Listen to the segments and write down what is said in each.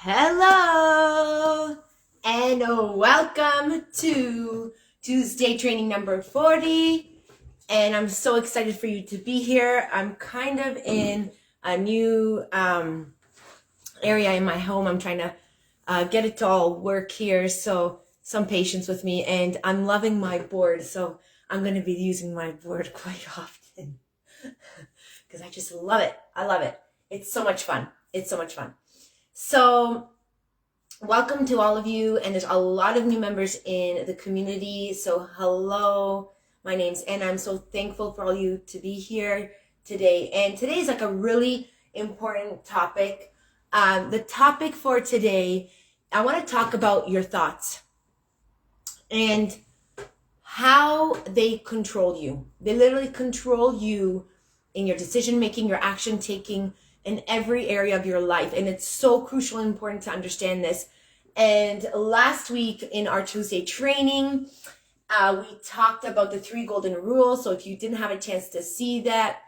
Hello and welcome to Tuesday training number 40, and I'm so excited for you to be here. I'm kind of in a new area in my home. I'm trying to get it to all work here, so some patience with me, and I'm loving my board, so I'm going to be using my board quite often because I just love it. I love it. It's so much fun. So welcome to all of you, and there's a lot of new members in the community. So hello, my name's Anna. I'm so thankful for all you to be here today. And today is like a really important topic. The topic for today, I want to talk about your thoughts and how they control you. They literally control you in your decision making, your action taking, in every area of your life. And it's so crucial and important to understand this. And last week in our Tuesday training, we talked about the 3 golden rules. So if you didn't have a chance to see that,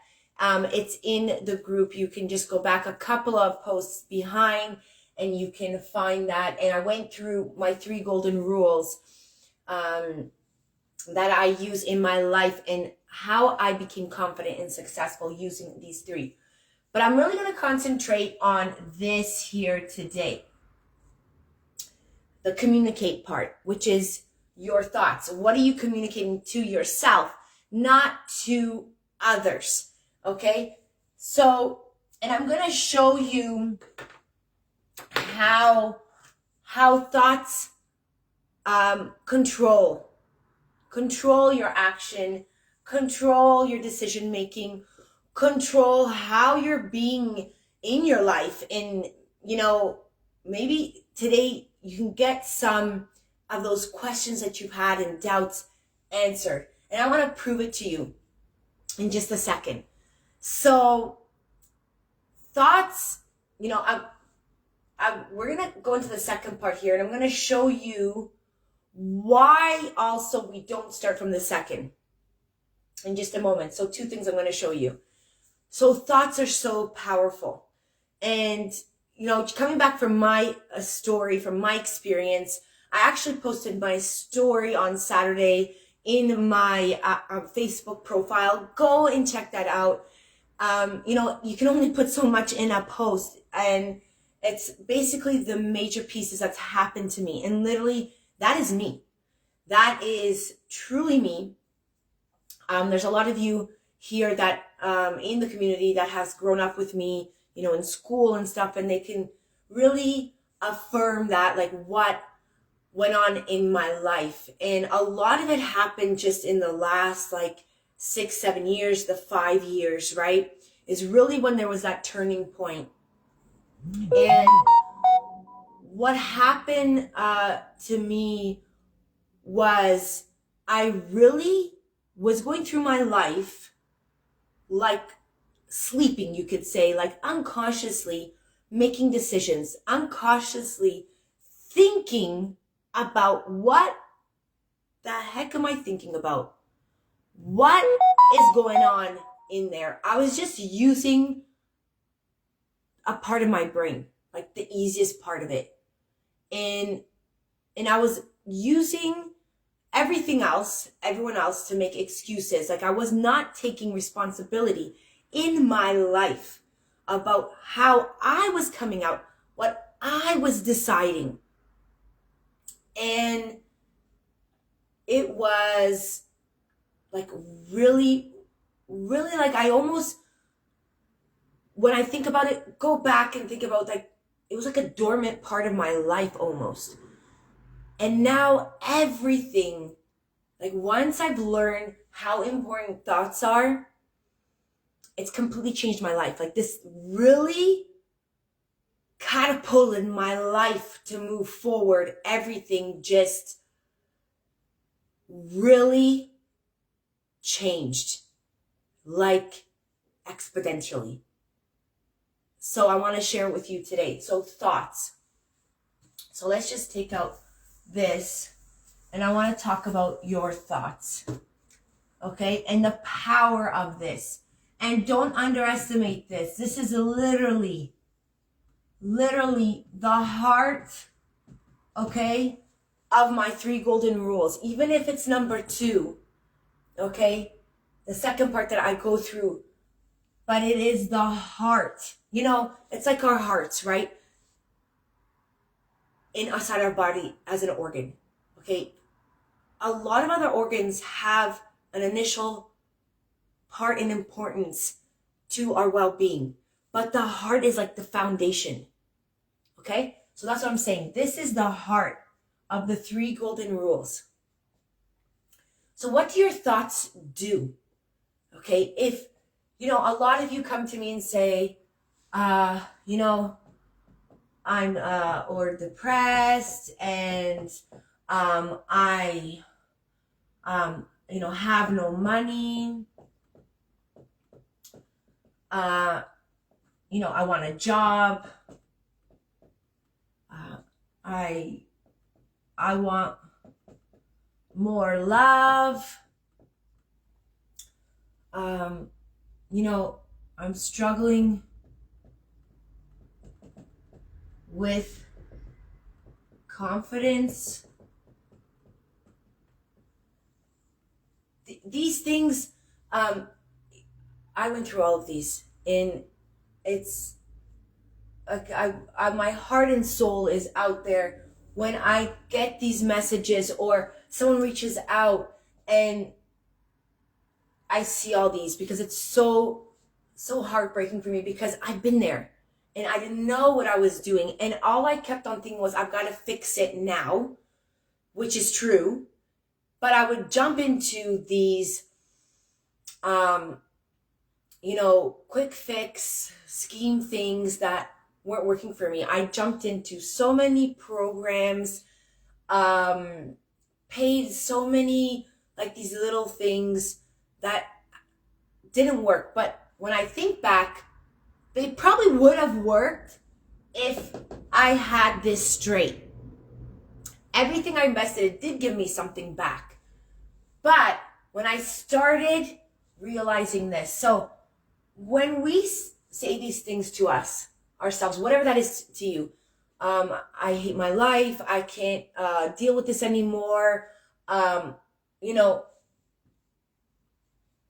it's in the group. You can just go back a couple of posts behind and you can find that. And I went through my 3 golden rules that I use in my life and how I became confident and successful using these 3. But I'm really going to concentrate on this here today. The communicate part, which is your thoughts. What are you communicating to yourself, not to others? Okay? So, and I'm going to show you how thoughts control your action, control your decision making, control how you're being in your life. And, maybe today you can get some of those questions that you've had and doubts answered. And I want to prove it to you in just a second. So thoughts, we're going to go into the second part here, and I'm going to show you why also we don't start from the second in just a moment. So 2 things I'm going to show you. So thoughts are so powerful. And, coming back from my story, from my experience, I actually posted my story on Saturday in my Facebook profile. Go and check that out. You can only put so much in a post, and it's basically the major pieces that's happened to me. And literally, that is me. That is truly me. There's a lot of you here that in the community that has grown up with me, in school and stuff, and they can really affirm that, like, what went on in my life. And a lot of it happened just in the last 6-7 years, the 5 years, right, is really when there was that turning point. And what happened to me was I really was going through my life like sleeping, you could say, like unconsciously making decisions, unconsciously thinking about what the heck am I thinking about? What is going on in there? I was just using a part of my brain, like the easiest part of it. And I was using everything else, everyone else, to make excuses. Like, I was not taking responsibility in my life about how I was coming out, what I was deciding. And it was really, really, I almost, when I think about it, go back and think about it was like a dormant part of my life almost. And now everything, once I've learned how important thoughts are, it's completely changed my life. This really catapulted my life to move forward. Everything just really changed, exponentially. So I want to share it with you today. So thoughts. So let's just take out this, and I want to talk about your thoughts. Okay? And the power of this. And don't underestimate this. This is literally literally the heart, okay, of my 3 golden rules, even if it's number 2, okay, the second part that I go through, but it is the heart. You know, it's like our hearts, right? Inside our body as an organ, okay? A lot of other organs have an initial part in importance to our well-being, but the heart is like the foundation, okay? So that's what I'm saying. This is the heart of the 3 golden rules. So what do your thoughts do? Okay, if, you know, a lot of you come to me and say, you know, I'm or depressed, and I you know, have no money, you know, I want a job, I want more love, you know, I'm struggling with confidence. These things, I went through all of these, and it's like my heart and soul is out there when I get these messages or someone reaches out and I see all these, because it's so heartbreaking for me, because I've been there and I didn't know what I was doing, and all I kept on thinking was, I've got to fix it now, which is true. But I would jump into these you know, quick fix scheme things that weren't working for me. I jumped into so many programs, paid so many, like, these little things that didn't work. But when I think back, they probably would have worked if I had this straight. Everything I invested did give me something back. But when I started realizing this, so when we say these things to ourselves, whatever that is to you, I hate my life, I can't deal with this anymore, you know,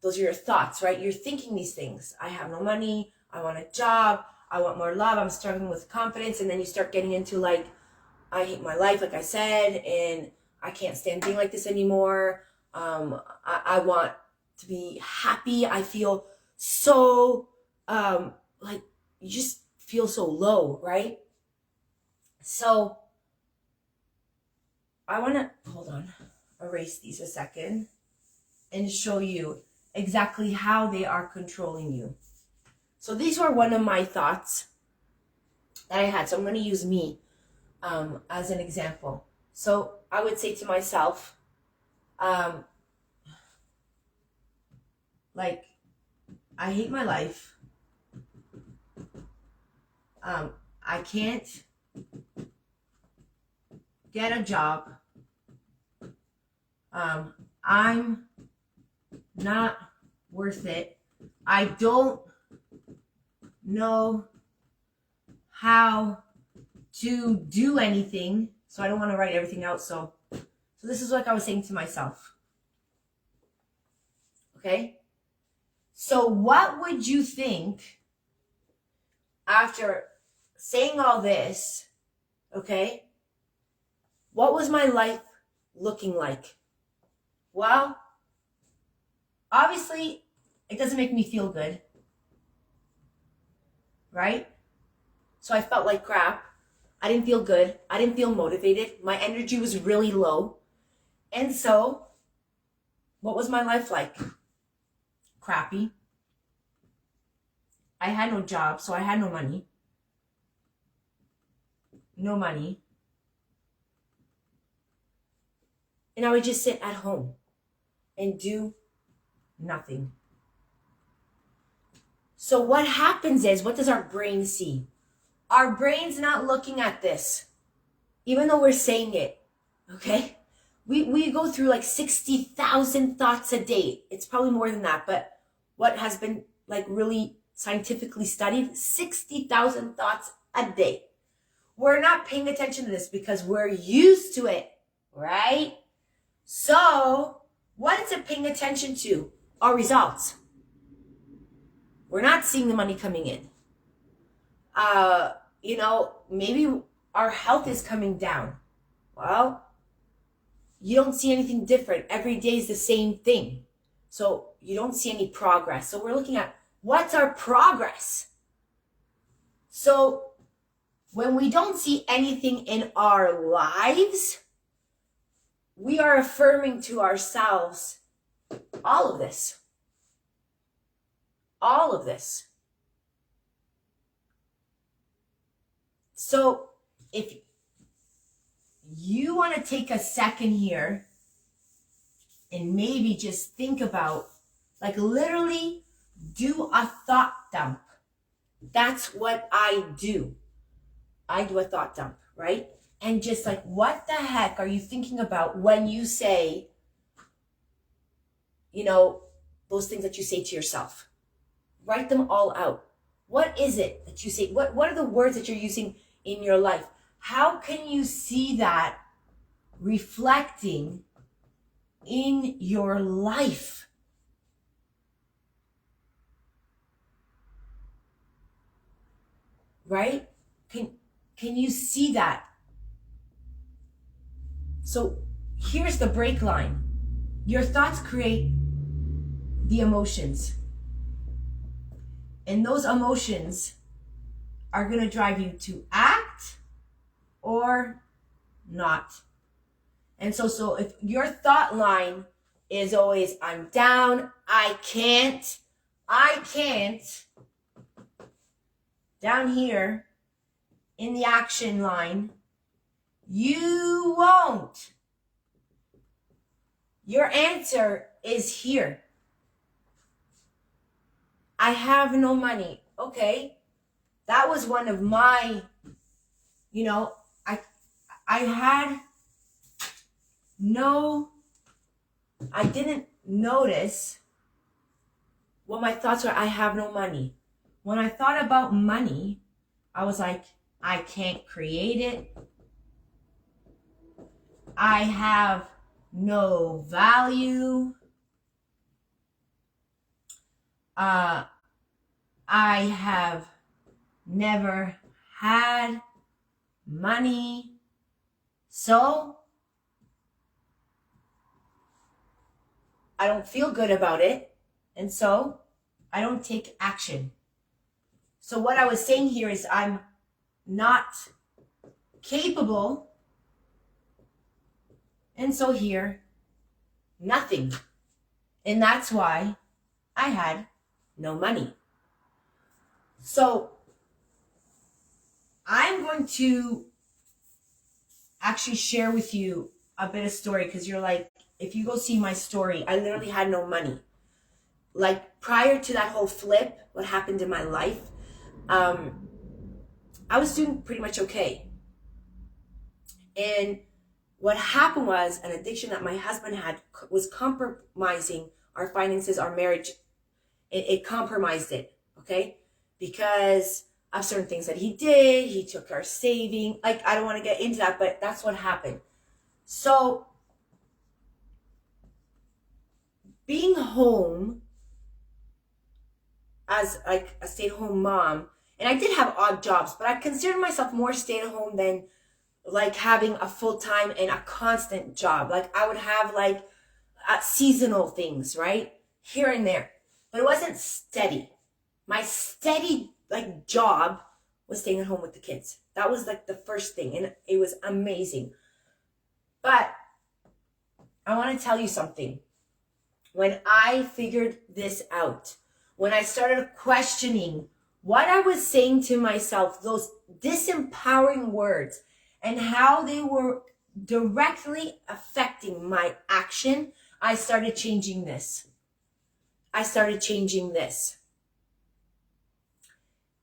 those are your thoughts, right? You're thinking these things. I have no money, I want a job, I want more love, I'm struggling with confidence. And then you start getting into, like, I hate my life, like I said, and I can't stand being like this anymore. I want to be happy. I feel so, like, you just feel so low, right? So I want to, hold on, erase these a second and show you exactly how they are controlling you. So these were one of my thoughts that I had. So I'm going to use me as an example. So I would say to myself, like, I hate my life. I can't get a job. I'm not worth it. I don't know how to do anything. So I don't want to write everything out. So this is what I was saying to myself. Okay? So what would you think after saying all this, okay? What was my life looking like? Well, obviously, it doesn't make me feel good, right? So I felt like crap. I didn't feel good. I didn't feel motivated. My energy was really low. And so, what was my life like? Crappy. I had no job, so I had no money. No money. And I would just sit at home and do nothing. So what happens is, what does our brain see? Our brain's not looking at this, even though we're saying it, okay? We go through like 60,000 thoughts a day. It's probably more than that, but what has been, like, really scientifically studied, 60,000 thoughts a day. We're not paying attention to this because we're used to it, right? So what is it paying attention to? Our results. We're not seeing the money coming in. Maybe our health is coming down. Well, you don't see anything different. Every day is the same thing. So you don't see any progress. So we're looking at what's our progress. So when we don't see anything in our lives, we are affirming to ourselves all of this. All of this. So if you want to take a second here and maybe just think about, like, literally do a thought dump. That's what I do. I do a thought dump, right? And just like, what the heck are you thinking about when you say, those things that you say to yourself? Write them all out. What is it that you say? What are the words that you're using in your life? How can you see that reflecting in your life? Right? Can you see that? So here's the break line. Your thoughts create the emotions. And those emotions are going to drive you to act or not. And so if your thought line is always, I'm down, I can't, down here in the action line, you won't. Your answer is here. I have no money. Okay. That was one of my, I didn't notice what my thoughts were. I have no money. When I thought about money, I was like, I can't create it. I have no value. I have never had money. So I don't feel good about it. And so I don't take action. So what I was saying here is I'm not capable. And so here, nothing. And that's why I had no money. So I'm going to actually share with you a bit of story, because you're like, if you go see my story, I literally had no money. Like, prior to that whole flip, what happened in my life, I was doing pretty much okay. And what happened was an addiction that my husband had was compromising our finances, our marriage. It compromised it, okay? Because of certain things that he did. He took our saving. Like, I don't want to get into that, but that's what happened. So being home as like a stay-at-home mom, and I did have odd jobs, but I considered myself more stay-at-home than like having a full-time and a constant job. Like, I would have like seasonal things, right? Here and there. But it wasn't steady. My steady like job was staying at home with the kids. That was like the first thing, and it was amazing. But I want to tell you something. When I figured this out, when I started questioning what I was saying to myself, those disempowering words, and how they were directly affecting my action, I started changing this.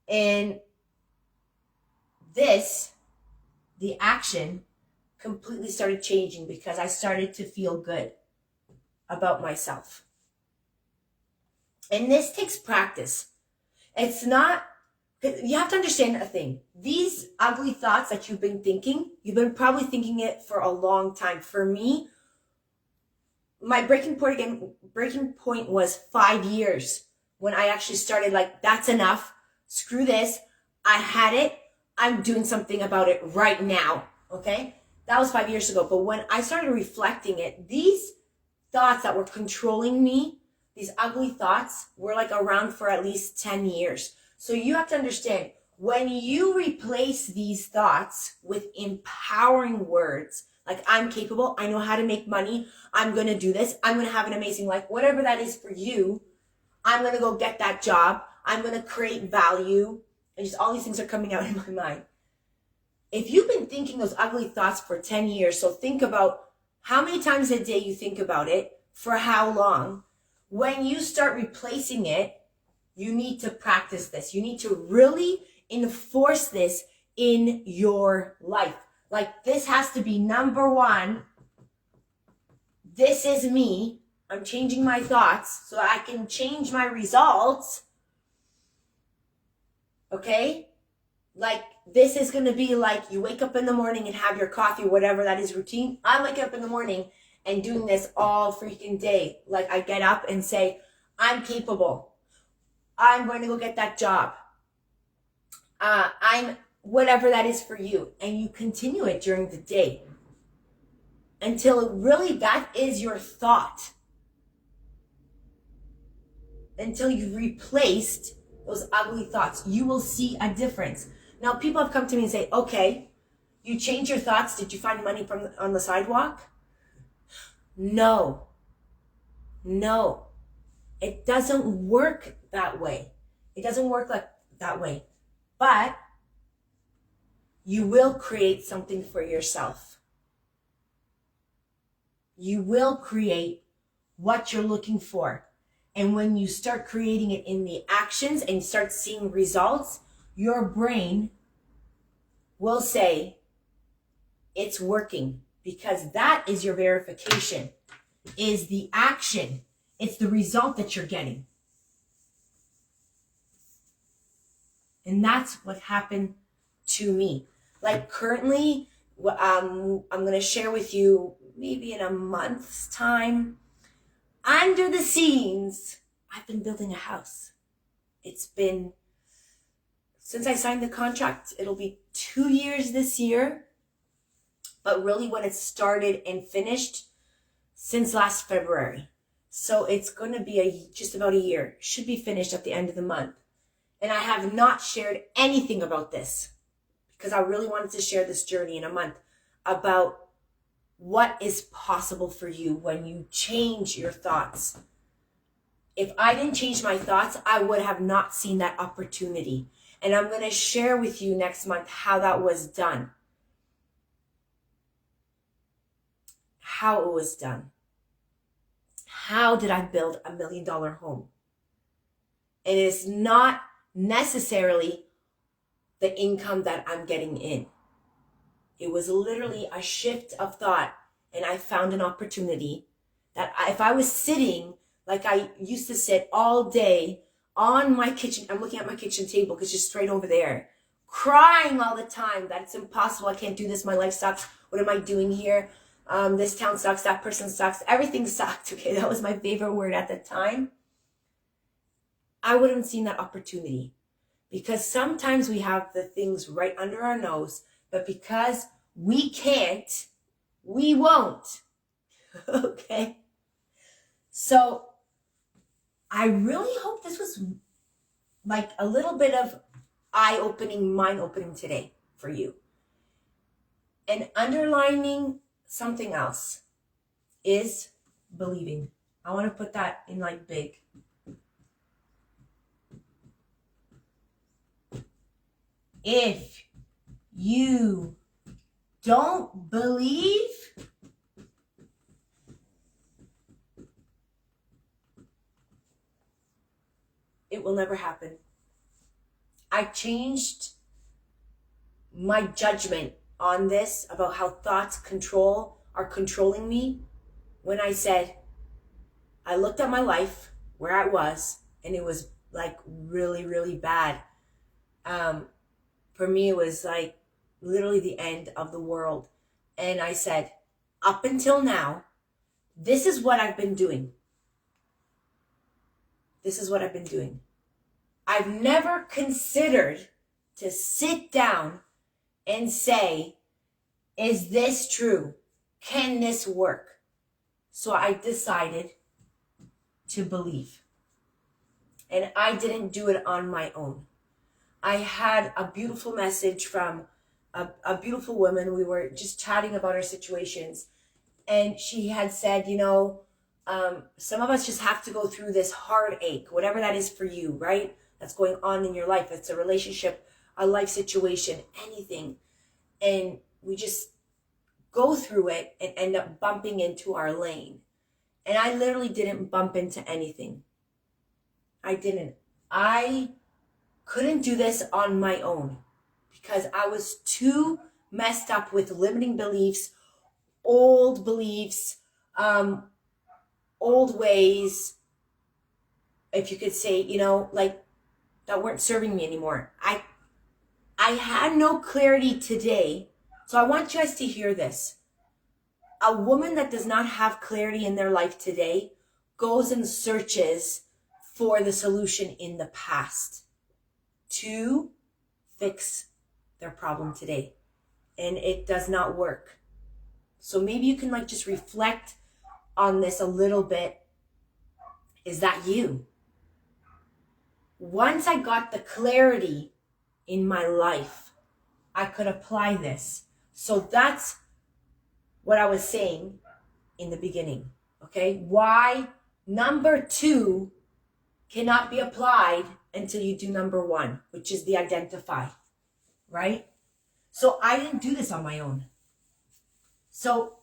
And this, the action, completely started changing because I started to feel good about myself. And this takes practice. It's not You have to understand a thing. These ugly thoughts that you've been thinking, you've been probably thinking it for a long time. For me, my breaking point was 5 years when I actually started like, that's enough. Screw this. I had it. I'm doing something about it right now. Okay. That was 5 years ago. But when I started reflecting it, these thoughts that were controlling me, these ugly thoughts were like around for at least 10 years. So you have to understand, when you replace these thoughts with empowering words, like I'm capable, I know how to make money, I'm going to do this, I'm going to have an amazing life, whatever that is for you, I'm going to go get that job, I'm going to create value, and just all these things are coming out in my mind. If you've been thinking those ugly thoughts for 10 years, so think about how many times a day you think about it, for how long. When you start replacing it, you need to practice this. You need to really enforce this in your life. Like, this has to be number one. This is me. I'm changing my thoughts so I can change my results. Okay? Like, this is going to be like you wake up in the morning and have your coffee, whatever that is routine. I'm waking up in the morning and doing this all freaking day. Like, I get up and say, I'm capable. I'm going to go get that job. I'm whatever that is for you. And you continue it during the day until really that is your thought. Until you've replaced those ugly thoughts, you will see a difference. Now, people have come to me and say, okay, you changed your thoughts. Did you find money on the sidewalk? No. It doesn't work that way. It doesn't work like that way. But you will create something for yourself. You will create what you're looking for. And when you start creating it in the actions and start seeing results, your brain will say it's working, because that is your verification, is the action. It's the result that you're getting. And that's what happened to me. Like, currently, I'm going to share with you maybe in a month's time, under the scenes, I've been building a house. It's been, since I signed the contract, it'll be 2 years this year. But really when it started and finished, since last February. So it's going to be just about a year. Should be finished at the end of the month. And I have not shared anything about this, because I really wanted to share this journey in a month about what is possible for you when you change your thoughts. If I didn't change my thoughts, I would have not seen that opportunity. And I'm going to share with you next month how that was done. How it was done. How did I build $1 million home? It is not necessarily the income that I'm getting in. It was literally a shift of thought, and I found an opportunity that if I was sitting like I used to sit all day on my kitchen, I'm looking at my kitchen table because it's straight over there, crying all the time that it's impossible, I can't do this, my life sucks, what am I doing here? This town sucks, that person sucks, everything sucked. Okay, that was my favorite word at the time. I wouldn't have seen that opportunity, because sometimes we have the things right under our nose, but because we can't, we won't. Okay? So I really hope this was like a little bit of eye-opening, mind-opening today for you. And underlining something else is believing. I want to put that in like big. If you don't believe, it will never happen. I changed my judgment on this about how thoughts are controlling me when I said, I looked at my life where I was, and it was like really, really bad. For me, it was like literally the end of the world. And I said, up until now, this is what I've been doing. This is what I've been doing. I've never considered to sit down and say, is this true? Can this work? So I decided to believe. And I didn't do it on my own. I had a beautiful message from a beautiful woman. We were just chatting about our situations. And she had said, some of us just have to go through this heartache, whatever that is for you, right? That's going on in your life. It's a relationship, a life situation, anything. And we just go through it and end up bumping into our lane. And I literally didn't bump into anything. I didn't. I couldn't do this on my own because I was too messed up with limiting beliefs, old beliefs, old ways, if you could say, like that weren't serving me anymore. I had no clarity today. So I want you guys to hear this. A woman that does not have clarity in their life today goes and searches for the solution in the past to fix their problem today. And it does not work. So maybe you can just reflect on this a little bit. Is that you? Once I got the clarity in my life, I could apply this. So that's what I was saying in the beginning. Okay? Why number 2 cannot be applied until you do number 1, which is the identify. Right? So I didn't do this on my own. So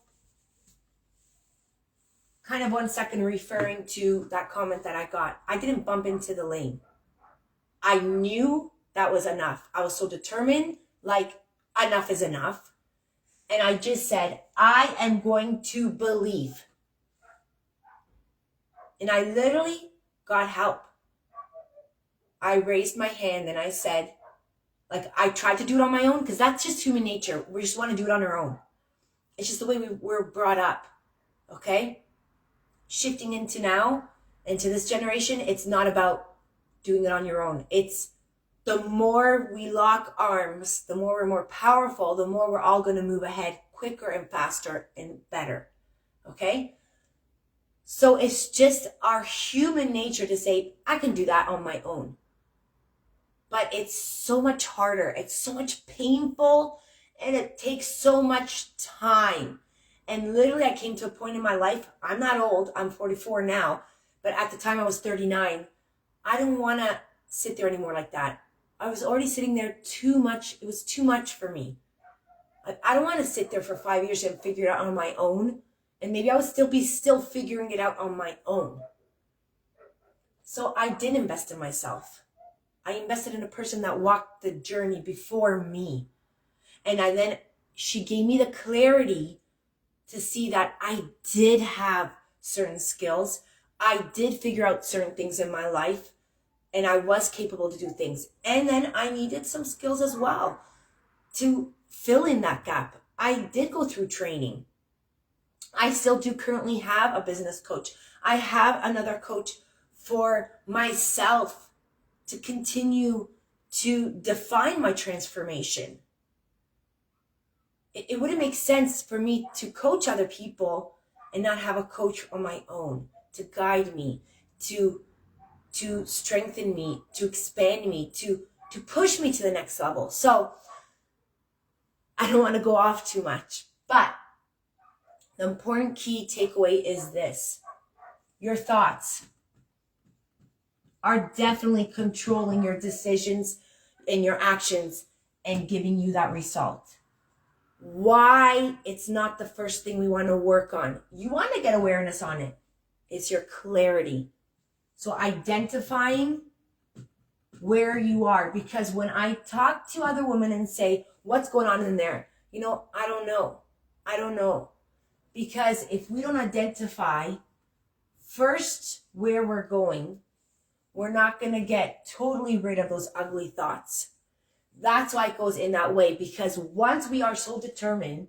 kind of 1 second referring to that comment that I got. I didn't bump into the lane. I knew that was enough. I was so determined, enough is enough. And I just said, I am going to believe. And I literally got help. I raised my hand and I said, I tried to do it on my own because that's just human nature. We just want to do it on our own. It's just the way we were brought up. Okay? Shifting into now, into this generation, it's not about doing it on your own. It's the more we lock arms, the more we're more powerful, the more we're all going to move ahead quicker and faster and better. Okay? So it's just our human nature to say, I can do that on my own. But it's so much harder. It's so much painful and it takes so much time. And literally I came to a point in my life, I'm not old, I'm 44 now, but at the time I was 39. I didn't want to sit there anymore like that. I was already sitting there too much. It was too much for me. I don't want to sit there for 5 years and figure it out on my own. And maybe I would still be figuring it out on my own. So I did invest in myself. I invested in a person that walked the journey before me. And then she gave me the clarity to see that I did have certain skills. I did figure out certain things in my life. And I was capable to do things. And then I needed some skills as well to fill in that gap. I did go through training. I still do currently have a business coach. I have another coach for myself to continue to define my transformation. It wouldn't make sense for me to coach other people and not have a coach on my own to guide me, to strengthen me, to expand me, to push me to the next level. So I don't want to go off too much, but the important key takeaway is this. Your thoughts are definitely controlling your decisions and your actions and giving you that result. Why it's not the first thing we want to work on. You want to get awareness on it. It's your clarity. So identifying where you are, because when I talk to other women and say, what's going on in there? I don't know. Because if we don't identify first where we're going, we're not going to get totally rid of those ugly thoughts. That's why it goes in that way, because once we are so determined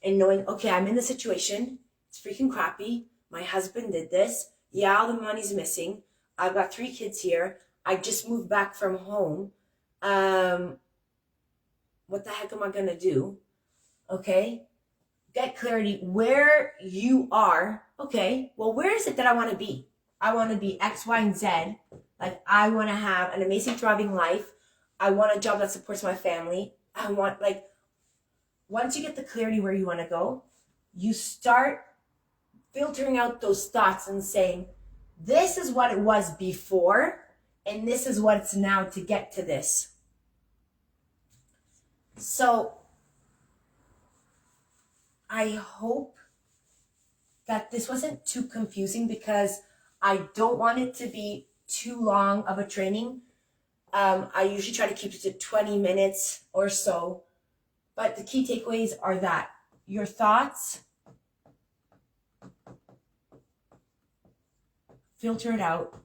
and knowing, okay, I'm in the situation, it's freaking crappy. My husband did this. Yeah, all the money's missing. I've got 3 kids here. I just moved back from home. What the heck am I going to do? Okay. Get clarity where you are. Okay. Well, where is it that I want to be? I want to be X, Y, and Z. Like, I want to have an amazing, thriving life. I want a job that supports my family. I want, like, once you get the clarity where you want to go, you start filtering out those thoughts and saying, this is what it was before, and this is what it's now to get to this. So I hope that this wasn't too confusing, because I don't want it to be too long of a training. I usually try to keep it to 20 minutes or so. But the key takeaways are that your thoughts, filter it out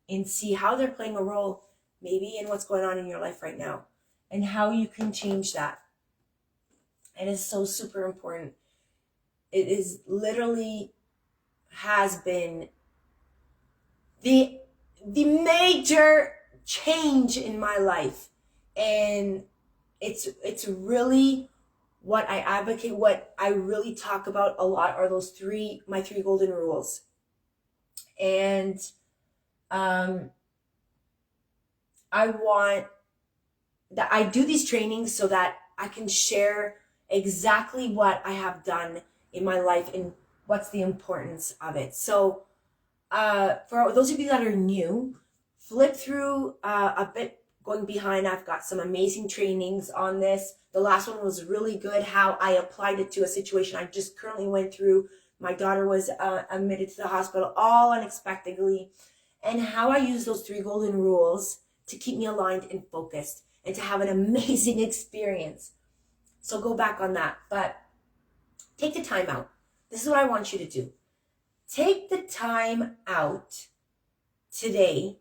and see how they're playing a role maybe in what's going on in your life right now and how you can change that. And it's so super important. It is literally has been the major change in my life. And it's really what I advocate, what I really talk about a lot are my 3 golden rules. And I want that I do these trainings so that I can share exactly what I have done in my life and what's the importance of it. So for those of you that are new, flip through a bit going behind. I've got some amazing trainings on this. The last one was really good, how I applied it to a situation I just currently went through. My daughter was admitted to the hospital all unexpectedly, and how I use those 3 golden rules to keep me aligned and focused and to have an amazing experience. So go back on that, but take the time out. This is what I want you to do. Take the time out today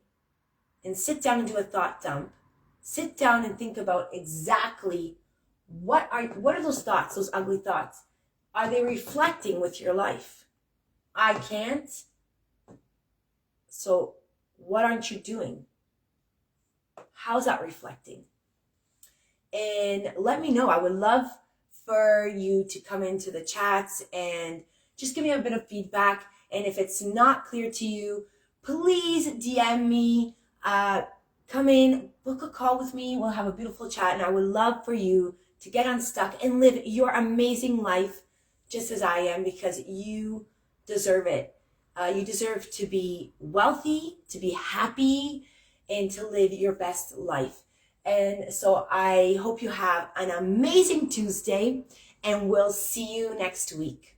and sit down and do a thought dump. Sit down and think about exactly what are those thoughts, those ugly thoughts. Are they reflecting with your life? I can't. So what aren't you doing? How's that reflecting? And let me know. I would love for you to come into the chats and just give me a bit of feedback. And if it's not clear to you, please DM me. Come in, book a call with me. We'll have a beautiful chat. And I would love for you to get unstuck and live your amazing life just as I am, because you deserve it. You deserve to be wealthy, to be happy, and to live your best life. And so I hope you have an amazing Tuesday, and we'll see you next week.